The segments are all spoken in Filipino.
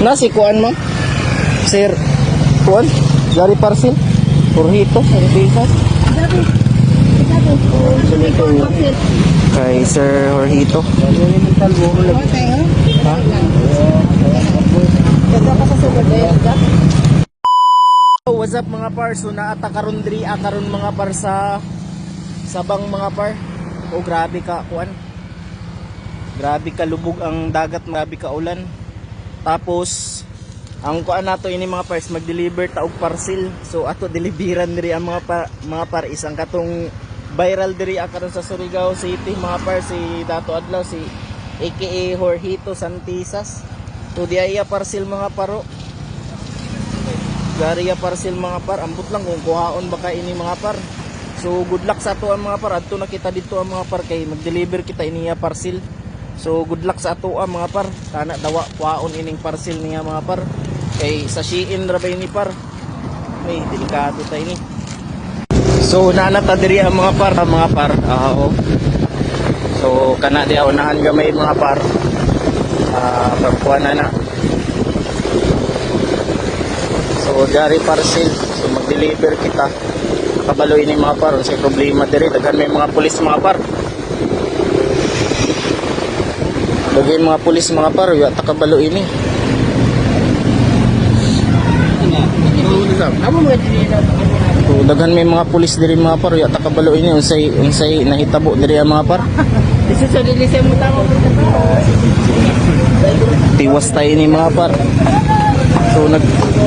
Nasi kuan mo? Sir, kuan? Dari parcel? Purhito, Santisas. Kay Sir Jorgito. Ha? What's up mga par? So naata karon diri karon mga par sa Sabang mga par. Oh grabe ka kuan. Grabe ka lubog ang dagat, grabe ka ulan. Tapos ang kuan nato ini mga pars mag-deliver ta og parcel. So ato deliveran diri ang mga par isang katong viral diri karon sa Surigao City mga par si Dato Adlaw si aka Jorgito Santisas. So diaya parcel mga paro. Gariya parcel mga par, ambot lang kung kuhaon baka ini mga par. So good luck sa ato ang mga par. Adto na kita dito ang mga par kay mag-deliver kita iniya parcel. So good luck sa ato ang mga par. Kana dawa kuhaon ining parcel niya mga par. Kay sa Shein ra bay ni par. May delikado ta ini. So nanata diri ang mga par, Oo. So kana di unahan gamay mga par. Pagkuha na. So diari parcel. So mag-deliver kita. Kabalo ini mga par, unsay problema diri daghan may mga pulis mga par. Daghan mga pulis mga par, ya ta kabalo ini. So daghan may mga pulis diri mga par, ya ta kabalo ini unsay nahitabo diri mga par. Tiwas tayo ini mga par. So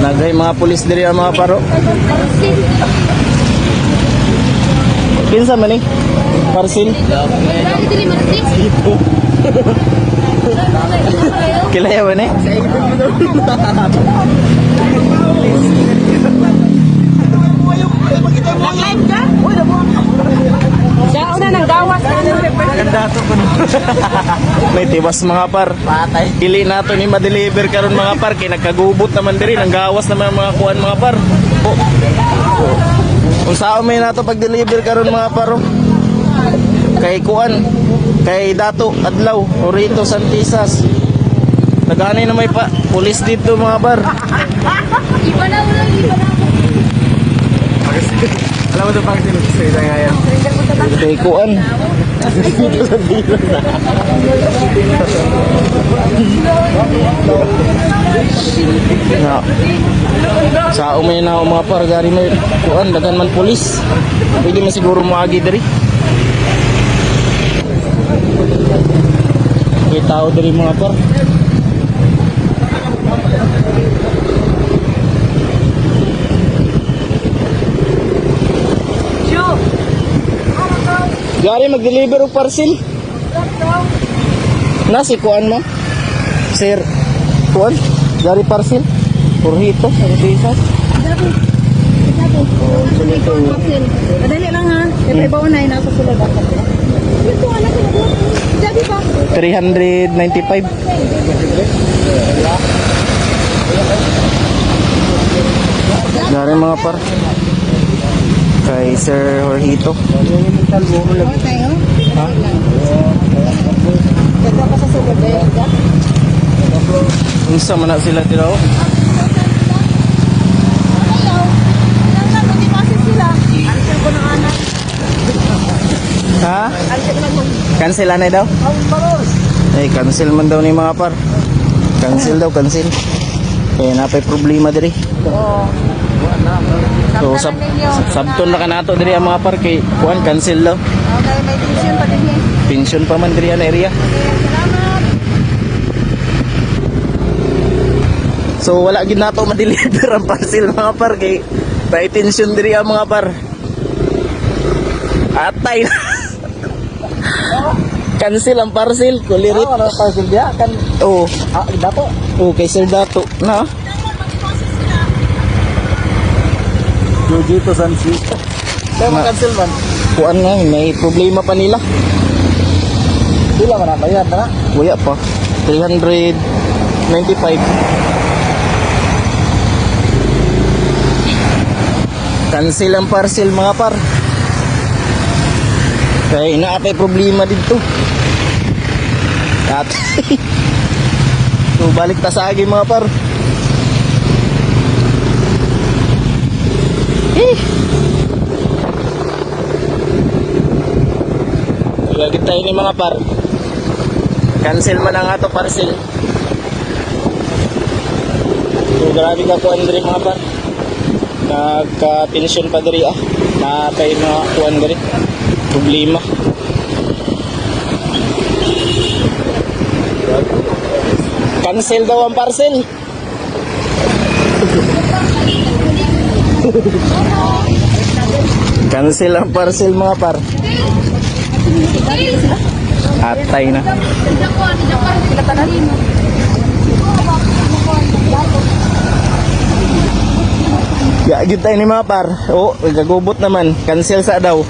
nagay mga pulis diri mga paro. Kinsa man ni? Parcel? Kilaya man ni? Una nang gawas May tiwas mga par. Patay. Dili nato ni ma-deliver karon mga par kay nagkagubot naman diri nang gawas naman mga kuan mga par. Kung saan may nato pag-deliver karon mga par. Kay kuan, kay Dato Adlaw, Jorgito Santisas. Nagani na may pa pulis dito mga par. Iba na ulang. Alam mo ito pang sinusay na ngayon. Kay kuan. Sa umay na mga par gari may kuan dagan man pulis. Pwede man siguro moagi diri. May tao diri mga par. Gari mag-deliver og parcel. Nasi kuan mo? Sir, kuan? Gari parcel? Jorgito, Santisas. Kadali lang ha. Kaya ibaw na nasa sulod ako. Ito ano ko. Sabi pa. 395. Gari mga par. Kay Sir Jorgito. Ha? Kada pa sa sulod ay ka. Unsa man na sila dito? Ha? Cancel na daw? Ay, cancel man daw ni mga par. Cancel daw, cancel. Eh, napay problema diri. So, sabton na ka nato diri ang mga par kay kuan cancel daw. Okay, may tension pa din eh. Pension pa man diri ang area. Salamat. So, wala gid nato ma-deliver ang parcel mga par kay may tension diri ang mga par. Atay na. Cancel ang parcel, kulirit. Ano parcel dia kan? Oo. Dato. Oo, kay Sir Dato. Na? Jorgito Santisas. Kaya mag-cancel man. Kuan nga, may problema pa nila. Pila man ang bayad na? Wala pa. 395. Cancel ang parcel mga par. Kaya inaapay problema dito. At so So balik ta sa agi mga par. Lagi tayo ni mga par. Cancel man ang ato parcel. So grabe ka kuan diri mga par. Nagka-tension pa diri Nakatay mga kuan diri. Problema. Cancel daw ang parcel. Cancel ang parcel mga par. Atay na. Gagid tayo ni mga par. Oh, gagubot naman. Cancel sa daw.